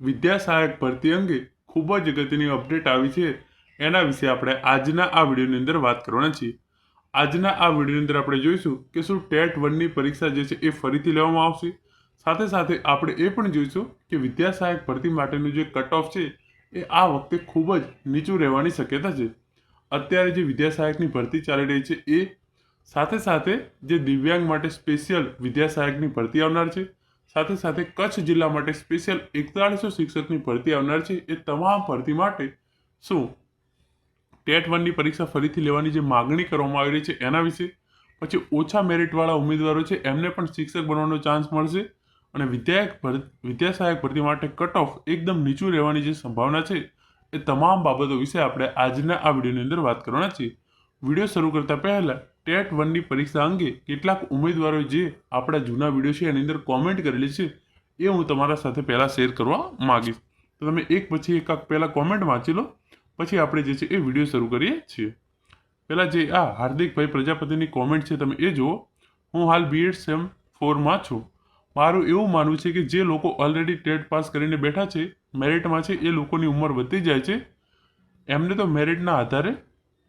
વિદ્યા સહાયક ભરતી અંગે ખૂબ જ અગત્યની અપડેટ આવી છે. એના વિશે આપણે આજના આ વિડીયોની અંદર વાત કરવાના છીએ. આજના આ વિડીયોની અંદર આપણે જોઈશું કે શું ટેટ 1ની પરીક્ષા જે છે એ ફરીથી લેવામાં આવશે. સાથે સાથે આપણે એ પણ જોઈશું કે વિદ્યા સહાયક ભરતી માટેનું જે કટ ઓફ છે એ આ વખતે ખૂબ જ નીચું રહેવાની શક્યતા છે. અત્યારે જે વિદ્યા સહાયકની ભરતી ચાલી રહી છે એ સાથે સાથે જે દિવ્યાંગ માટે સ્પેશિયલ વિદ્યા સહાયકની ભરતી આવનાર છે, સાથે સાથે કચ્છ જિલ્લા માટે સ્પેશિયલ 4100 શિક્ષકની ભરતી આવનાર છે. એ તમામ ભરતી માટે શું ટેટ 1ની પરીક્ષા ફરીથી લેવાની જે માગણી કરવામાં આવી રહી છે એના વિશે, પછી ઓછા મેરિટવાળા ઉમેદવારો છે એમને પણ શિક્ષક બનવાનો ચાન્સ મળશે, અને વિદ્યા સહાયક ભરતી માટે કટ ઓફ એકદમ નીચું રહેવાની જે સંભાવના છે એ તમામ બાબતો વિશે આપણે આજના આ વિડીયોની અંદર વાત કરવાના છીએ. વિડીયો શરૂ કરતા પહેલાં ટેટ 1ની પરીક્ષા અંગે કેટલાક ઉમેદવારો જે આપણા જૂના વિડીયો છે એની અંદર કોમેન્ટ કરેલી છે એ હું તમારા સાથે પહેલાં શેર કરવા માગીશ. તો તમે એક પછી એક પહેલાં કોમેન્ટ વાંચી લો, પછી આપણે જે છે એ વિડીયો શરૂ કરીએ છીએ. પહેલાં જે આ હાર્દિકભાઈ પ્રજાપતિની કોમેન્ટ છે તમે એ જુઓ. હું હાલ BEd સેમ 4માં છું. મારું એવું માનવું છે કે જે લોકો ઓલરેડી ટેટ પાસ કરીને બેઠા છે, મેરિટમાં છે, એ લોકોની ઉંમર વધતી જાય છે. એમને તો મેરિટના આધારે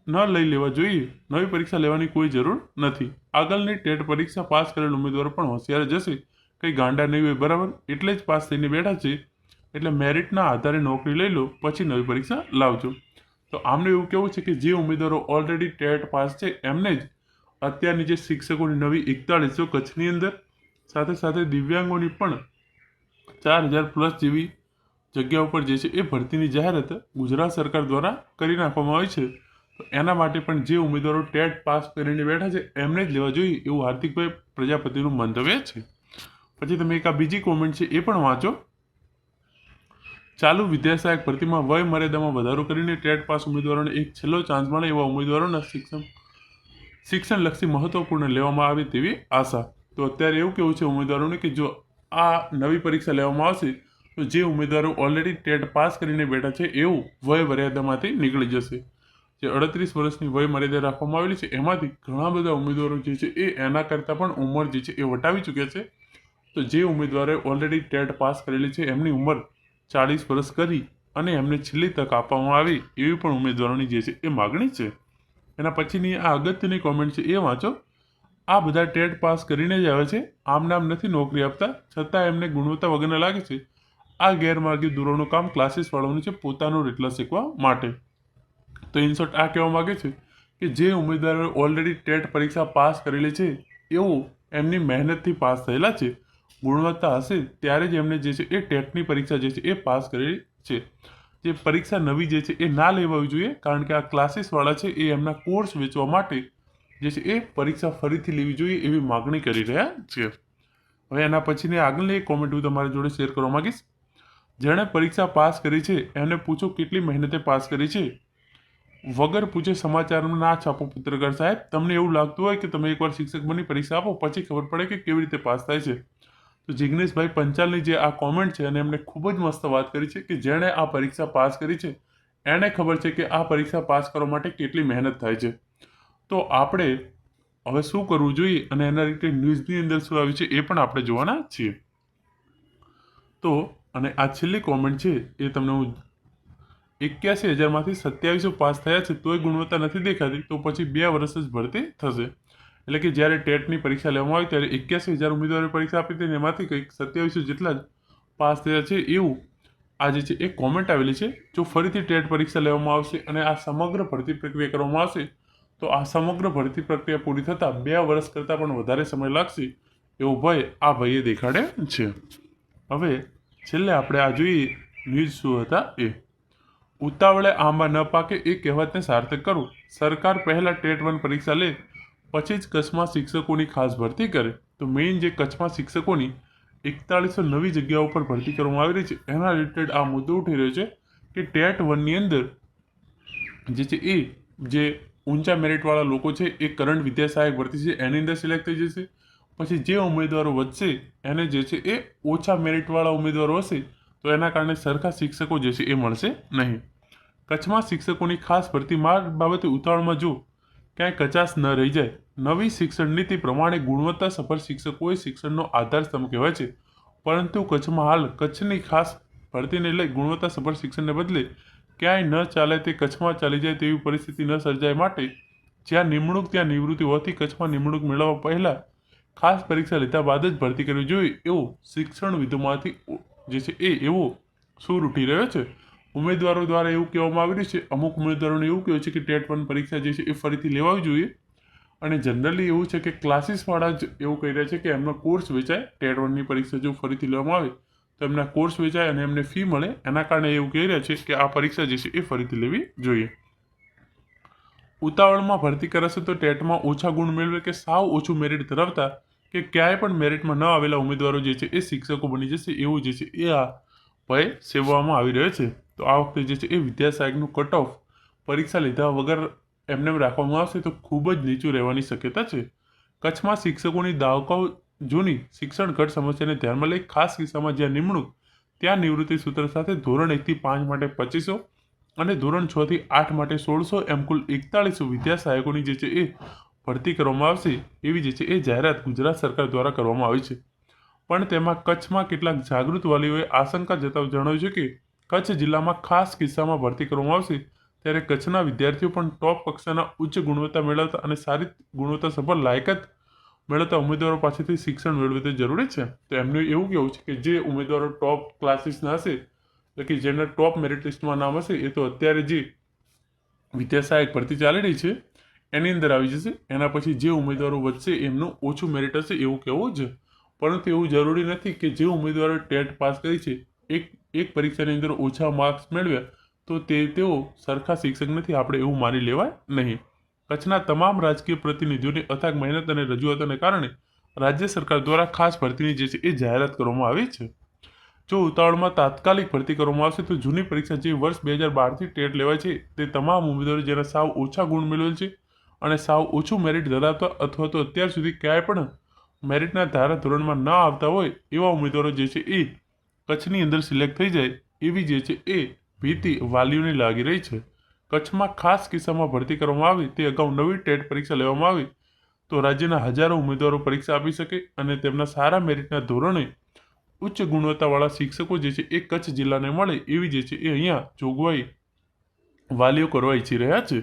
ન લઈ લેવા જોઈએ. નવી પરીક્ષા લેવાની કોઈ જરૂર નથી. આગળની ટેટ પરીક્ષા પાસ કરેલ ઉમેદવારો પણ હોશિયાર જશે, કંઈ ગાંડા નહીં હોય, બરાબર? એટલે જ પાસ થઈને બેઠા છે. એટલે મેરિટના આધારે નોકરી લઈ લો, પછી નવી પરીક્ષા લાવજો. તો આમને એવું કેવું છે કે જે ઉમેદવારો ઓલરેડી ટેટ પાસ છે એમને જ અત્યારની જે શિક્ષકોની નવી 4100 કચ્છની અંદર, સાથે સાથે દિવ્યાંગોની પણ 4000+ જેવી જગ્યાઓ પર જે છે એ ભરતીની જાહેરાત ગુજરાત સરકાર દ્વારા કરી નાખવામાં આવી છે. તો એના માટે પણ જે ઉમેદવારો ટેટ પાસ કરીને બેઠા છે એમને જ લેવા જોઈએ એવું હાર્દિકભાઈ પ્રજાપતિનું મંતવ્ય છે. પછી તમે એક આ બીજી કોમેન્ટ છે એ પણ વાંચો. ચાલુ વિદ્યા સહાયક ભરતીમાં વય મર્યાદામાં વધારો કરીને ટેટ પાસ ઉમેદવારોને એક છેલ્લો ચાન્સ મળે એવા ઉમેદવારોના શિક્ષણલક્ષી મહત્વપૂર્ણ લેવામાં આવે તેવી આશા. તો અત્યારે એવું કેવું છે ઉમેદવારોને કે જો આ નવી પરીક્ષા લેવામાં આવશે તો જે ઉમેદવારો ઓલરેડી ટેટ પાસ કરીને બેઠા છે એવું વય મર્યાદામાંથી નીકળી જશે. જે 38 વર્ષની વય મર્યાદા રાખવામાં આવેલી છે એમાંથી ઘણા બધા ઉમેદવારો જે છે એ એના કરતાં પણ ઉંમર જે છે એ વટાવી ચૂક્યા છે. તો જે ઉમેદવારોએ ઓલરેડી ટેટ પાસ કરેલી છે એમની ઉંમર 40 વર્ષ કરી અને એમને છેલ્લી તક આપવામાં આવે એવી પણ ઉમેદવારોની જે છે એ માગણી છે. એના પછીની આ અગત્યની કોમેન્ટ છે એ વાંચો. આ બધા ટેટ પાસ કરીને જ આવે છે, આમ નામ નથી નોકરી આપતા, છતાં એમને ગુણવત્તા વગરના લાગે છે. આ ગેરમાર્ગે દોરવાનું કામ ક્લાસીસવાળાનું છે પોતાનું રેટલા શીખવા માટે. તો ઇન શોર્ટ આ કહેવા માગે છે કે જે ઉમેદવારો ઓલરેડી ટેટ પરીક્ષા પાસ કરેલી છે એવું એમની મહેનતથી પાસ થયેલા છે, ગુણવત્તા હશે ત્યારે જ એમને જે છે એ ટેટની પરીક્ષા જે છે એ પાસ કરેલી છે. જે પરીક્ષા નવી જે છે એ ના લેવાવી જોઈએ, કારણ કે આ ક્લાસીસવાળા છે એ એમના કોર્સ વેચવા માટે જે છે એ પરીક્ષા ફરીથી લેવી જોઈએ એવી માગણી કરી રહ્યા છે. હવે એના પછીની આગળની એક કોમેન્ટ હું તમારી જોડે શેર કરવા માગીશ. જેણે પરીક્ષા પાસ કરી છે એમને પૂછો કેટલી મહેનતે પાસ કરી છે. વગર પૂછે સમાચારમાં ના છાપો પત્રકાર સાહેબ. તમને એવું લાગતું હોય કે તમે એકવાર શિક્ષક બની પરીક્ષા આપો પછી ખબર પડે કે કેવી રીતે પાસ થાય છે. તો જિગ્નેશભાઈ પંચાલની જે આ કોમેન્ટ છે અને એમણે ખૂબ જ મસ્ત વાત કરી છે કે જેણે આ પરીક્ષા પાસ કરી છે એને ખબર છે કે આ પરીક્ષા પાસ કરવા માટે કેટલી મહેનત થાય છે. તો આપણે હવે શું કરવું જોઈએ અને એના રીતે ન્યૂઝની અંદર શું આવ્યું છે એ પણ આપણે જોવાના છીએ. તો અને આ છેલ્લી કોમેન્ટ છે એ તમને હું 81,000માંથી 2700 પાસ થયા છે તોય ગુણવત્તા નથી દેખાતી, તો પછી 2 વર્ષ જ ભરતી થશે. એટલે કે જ્યારે ટેટની પરીક્ષા લેવામાં આવી ત્યારે 81,000 ઉમેદવારોએ પરીક્ષા આપી હતી અને એમાંથી કંઈક 2700 જેટલા જ પાસ થયા છે એવું આ જે છે એ કોમેન્ટ આવેલી છે. જો ફરીથી ટેટ પરીક્ષા લેવામાં આવશે અને આ સમગ્ર ભરતી પ્રક્રિયા કરવામાં આવશે તો આ સમગ્ર ભરતી પ્રક્રિયા પૂરી થતાં 2 વર્ષ કરતાં પણ વધારે સમય લાગશે એવો ભય આ ભાઈએ દેખાડે છે. હવે છેલ્લે આપણે આ જોઈએ ન્યૂઝ શું હતા એ. ઉતાવળે આંબા ન પાકે એ કહેવતને સાર્થક કરવું. સરકાર પહેલાં ટેટ 1 પરીક્ષા લે પછી જ કચ્છમાં શિક્ષકોની ખાસ ભરતી કરે. તો મેઇન જે કચ્છમાં શિક્ષકોની 4100 નવી જગ્યાઓ પર ભરતી કરવામાં આવી રહી છે એના રિલેટેડ આ મુદ્દો ઉઠી રહ્યો છે કે ટેટ 1ની અંદર જે છે એ જે ઊંચા મેરિટવાળા લોકો છે એ કરંટ વિદ્યા સહાયક ભરતી છે એની અંદર સિલેક્ટ થઈ જશે. પછી જે ઉમેદવારો વધશે એને જે છે એ ઓછા મેરિટવાળા ઉમેદવારો હશે તો એના કારણે સરખા શિક્ષકો જે છે એ મળશે નહીં. કચ્છમાં શિક્ષકોની ખાસ ભરતી બાબતે ઉતાવળમાં જો ક્યાંય કચાશ ન રહી જાય. નવી શિક્ષણ નીતિ પ્રમાણે ગુણવત્તાસભર શિક્ષકો એ શિક્ષણનો આધારસ્તંભ કહેવાય છે, પરંતુ કચ્છમાં હાલ કચ્છની ખાસ ભરતીને લઈ ગુણવત્તાસભર શિક્ષણને બદલે ક્યાંય ન ચાલે તે કચ્છમાં ચાલી જાય તેવી પરિસ્થિતિ ન સર્જાય માટે જ્યાં નિમણૂક ત્યાં નિવૃત્તિ હોવાથી કચ્છમાં નિમણૂક મેળવવા પહેલાં ખાસ પરીક્ષા લીધા બાદ જ ભરતી કરવી જોઈએ એવો શિક્ષણવિદોમાંથી જે છે એવો સૂર ઉઠી રહ્યો છે. ઉમેદવારો દ્વારા એવું કહેવામાં આવી રહ્યું છે, અમુક ઉમેદવારોને એવું કહેવું છે કે ટેટ 1 પરીક્ષા જે છે એ ફરીથી લેવાવી જોઈએ અને જનરલી એવું છે કે ક્લાસીસવાળા જ એવું કહી રહ્યા છે કે એમનો કોર્સ વેચાય. ટેટ 1ની પરીક્ષા જો ફરીથી લેવામાં આવે તો એમના કોર્સ વેચાય અને એમને ફી મળે. એના કારણે એવું કહી રહ્યા છે કે આ પરીક્ષા જે છે એ ફરીથી લેવી જોઈએ. ઉતાવળમાં ભરતી કરાશે તો ટેટમાં ઓછા ગુણ મેળવે કે સાવ ઓછું મેરિટ ધરાવતા કે ક્યાંય પણ મેરિટમાં ન આવેલા ઉમેદવારો જે છે એ શિક્ષકો બની જશે એવું જે છે એ આ ભય સેવવામાં આવી રહ્યો છે. તો આ વખતે જે છે એ વિદ્યા સહાયકનું કટ ઓફ પરીક્ષા લીધા વગર એમને રાખવામાં આવશે તો ખૂબ જ નીચું રહેવાની શક્યતા છે. કચ્છમાં શિક્ષકોની દાયકાઓ જૂની શિક્ષણ ઘટ સમસ્યાને ધ્યાનમાં લઈ ખાસ કિસ્સામાં જ્યાં નિમણૂક ત્યાં નિવૃત્તિ સૂત્ર સાથે ધોરણ 1 થી 5 માટે 2500 અને ધોરણ 6 થી 8 માટે 1600 એમ કુલ 4100 વિદ્યા સહાયકોની જે છે એ ભરતી કરવામાં આવશે એવી જે છે એ જાહેરાત ગુજરાત સરકાર દ્વારા કરવામાં આવી છે. પણ તેમાં કચ્છમાં કેટલાક જાગૃત વાલીઓએ આશંકા જતાવી જણાવ્યું છે કે કચ્છ જિલ્લામાં ખાસ કિસ્સામાં ભરતી કરવામાં આવશે ત્યારે કચ્છના વિદ્યાર્થીઓ પણ ટોપ કક્ષાના ઉચ્ચ ગુણવત્તા મેળવતા અને સારી ગુણવત્તાસભર લાયકાત મેળવતા ઉમેદવારો પાસેથી શિક્ષણ મેળવવું તે જરૂરી છે. તો એમનું એવું કહેવું છે કે જે ઉમેદવારો ટોપ ક્લાસીસના હશે એટલે કે જેના ટોપ મેરિટ લિસ્ટમાં નામ હશે એ તો અત્યારે જે વિદ્યા સહાયક ભરતી ચાલી રહી છે એની અંદર આવી જશે. એના પછી જે ઉમેદવારો વધશે એમનું ઓછું મેરિટ હશે એવું કહેવું જ. પરંતુ એવું જરૂરી નથી કે જે ઉમેદવારો ટેટ પાસ કરી છે એક પરીક્ષાની અંદર ઓછા માર્ક્સ મેળવ્યા તો તેઓ સરખા શિક્ષક નથી, આપણે એવું માની લેવાય નહીં. કચ્છના તમામ રાજકીય પ્રતિનિધિઓની અથાગ મહેનત અને રજૂઆતોને કારણે રાજ્ય સરકાર દ્વારા ખાસ ભરતીની જે છે એ જાહેરાત કરવામાં આવી છે. જો ઉતાવળમાં તાત્કાલિક ભરતી કરવામાં આવશે તો જૂની પરીક્ષા જે વર્ષ 2012થી ટેટ લેવાય છે તે તમામ ઉમેદવારો જેના સાવ ઓછા ગુણ મેળવેલ છે અને સાવ ઓછું મેરિટ ધરાવતા અથવા તો અત્યાર સુધી ક્યાંય પણ મેરિટના ધારા ધોરણમાં ન આવતા હોય એવા ઉમેદવારો જે છે એ કચ્છની અંદર સિલેક્ટ થઈ જાય એવી જે છે એ ભીતિ વાલીઓને લાગી રહી છે. કચ્છમાં ખાસ કિસ્સામાં ભરતી કરવામાં આવે તે અગાઉ નવી ટેટ પરીક્ષા લેવામાં આવે તો રાજ્યના હજારો ઉમેદવારો પરીક્ષા આપી શકે અને તેમના સારા મેરિટના ધોરણે ઉચ્ચ ગુણવત્તાવાળા શિક્ષકો જે છે એ કચ્છ જિલ્લાને મળે એવી જે છે એ અહીંયા જોગવાઈ વાલીઓ કરવા ઈચ્છી રહ્યા છે.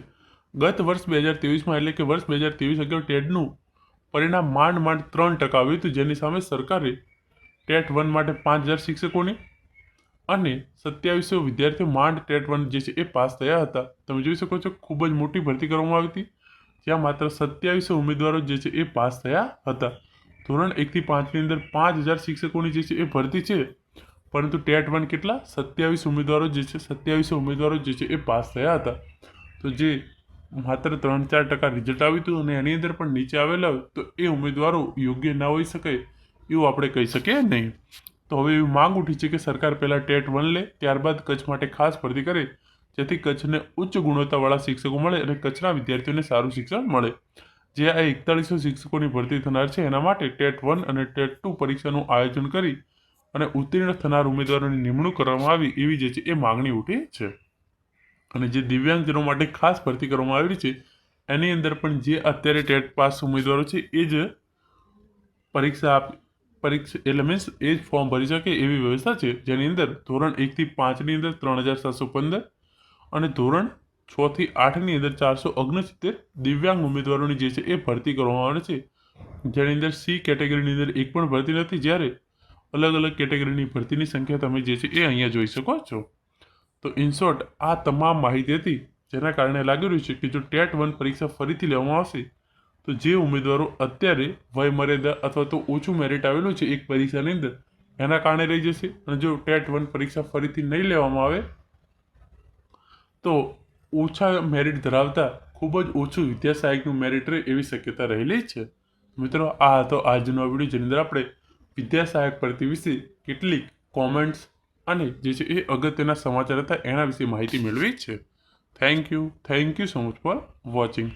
ગત વર્ષ 2023માં એટલે કે વર્ષ 2023 અગાઉ ટેટનું પરિણામ માંડ 3% આવ્યું હતું, જેની સામે સરકારે ટેટ 1 માટે 5000 શિક્ષકોની અને 2700 વિદ્યાર્થીઓ માંડ ટેટ 1 જે છે એ પાસ થયા હતા. તમે જોઈ શકો છો ખૂબ જ મોટી ભરતી કરવામાં આવી હતી જ્યાં માત્ર 2700 ઉમેદવારો જે છે એ પાસ થયા હતા. ધોરણ 1 થી 5ની અંદર 5000 શિક્ષકોની જે છે એ ભરતી છે પરંતુ ટેટ 1 કેટલા 27 ઉમેદવારો જે છે 2700 ઉમેદવારો જે છે એ પાસ થયા હતા. તો જે માત્ર 3-4% રિઝલ્ટ આવ્યું હતું અને એની અંદર પણ નીચે આવેલા હોય તો એ ઉમેદવારો યોગ્ય ના હોઈ શકે એવું આપણે કહી શકીએ નહીં. તો હવે એવી માંગ ઉઠી છે કે સરકાર પહેલાં ટેટ 1 લે ત્યારબાદ કચ્છ માટે ખાસ ભરતી કરે જેથી કચ્છને ઉચ્ચ ગુણવત્તાવાળા શિક્ષકો મળે અને કચ્છના વિદ્યાર્થીઓને સારું શિક્ષણ મળે. જે આ 4100 શિક્ષકોની ભરતી થનાર છે એના માટે ટેટ 1 અને ટેટ 2 પરીક્ષાનું આયોજન કરી અને ઉત્તીર્ણ થનાર ઉમેદવારોની નિમણૂક કરવામાં આવી એવી જે છે એ માંગણી ઉઠી છે. અને જે દિવ્યાંગજનો માટે ખાસ ભરતી કરવામાં આવી છે એની અંદર પણ જે અત્યારે ટેટ પાસ ઉમેદવારો છે એ જ પરીક્ષા એટલે મીન્સ એ જ ફોર્મ ભરી શકે એવી વ્યવસ્થા છે. જેની અંદર ધોરણ 1 થી 5ની અંદર 3715 અને ધોરણ 6 થી 8ની અંદર 469 દિવ્યાંગ ઉમેદવારોની જે છે એ ભરતી કરવામાં આવે છે. જેની અંદર સી કેટેગરીની અંદર એક પણ ભરતી નથી, જ્યારે અલગ અલગ કેટેગરીની ભરતીની સંખ્યા તમે જે છે એ અહીંયા જોઈ શકો છો. તો ઇન શોર્ટ આ તમામ માહિતી હતી જેના કારણે લાગી રહ્યું છે કે જો ટેટ 1 પરીક્ષા ફરીથી લેવામાં આવશે તો જે ઉમેદવારો અત્યારે વય મર્યાદા અથવા તો ઓછું મેરિટ આવેલું છે એક પરીક્ષાની અંદર એના કારણે રહી જશે અને જો ટેટ 1 પરીક્ષા ફરીથી નહીં લેવામાં આવે તો ઓછા મેરિટ ધરાવતા ખૂબ જ ઓછું વિદ્યા સહાયકનું મેરિટ રહે એવી શક્યતા રહેલી છે. મિત્રો આ હતો આજનો વિડીયો જેની અંદર આપણે વિદ્યા સહાયક ભરતી વિશે કેટલીક કોમેન્ટ્સ અને જે છે એ અગત્યના સમાચાર હતા એના વિશે માહિતી મેળવી છે. Thank you so much for watching.